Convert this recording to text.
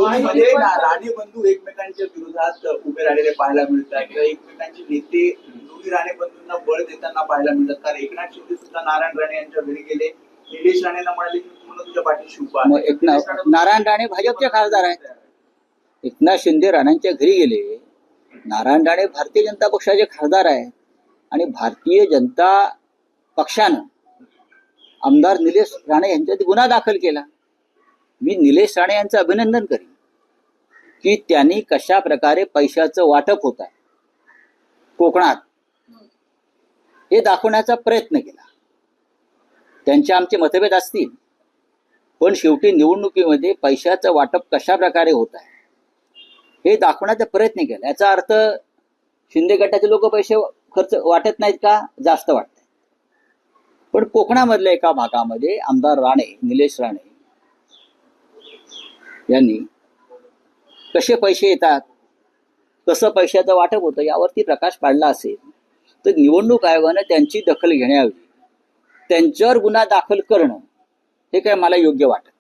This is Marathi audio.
दोन्हीमध्ये राणे बंधू एकमेकांच्या विरोधात उभे राहिलेले पाहायला मिळतात किंवा एकमेकांचे नेते दोन्ही राणे बंधूंना बळ देताना पाहायला मिळतात. कारण एकनाथ शिंदे सुद्धा नारायण राणे यांच्या घरी गेले, निलेश राणेंना म्हणाले की पूर्ण तुझ्या पाठीशी उभा आहे. नारायण राणे भाजपचे खासदार आहेत. एकनाथ शिंदे राणांच्या घरी गेले. नारायण राणे भारतीय जनता पक्षाचे खासदार आहेत आणि भारतीय जनता पक्षानं आमदार निलेश राणे यांच्यात गुन्हा दाखल केला. मी निलेश राणे यांचं अभिनंदन करीन की त्यांनी कशा प्रकारे पैशाचं वाटप होत आहे कोकणात हे दाखवण्याचा प्रयत्न केला. त्यांचे आमचे मतभेद असतील, पण शेवटी निवडणुकीमध्ये पैशाचं वाटप कशा प्रकारे होत आहे हे दाखवण्याचा प्रयत्न केला. याचा अर्थ शिंदे गटाचे लोक पैसे खर्च वाटत नाहीत का? जास्त वाटत. पण कोकणामधल्या एका भागामध्ये आमदार राणे, निलेश राणे यांनी कसे पैसे येतात, कसं पैशाचं वाटप होतं यावरती प्रकाश पाडला असेल तर निवडणूक आयोगानं त्यांची दखल घेण्याऐवजी त्यांच्यावर गुन्हा दाखल करणं हे काय मला योग्य वाटत नाही.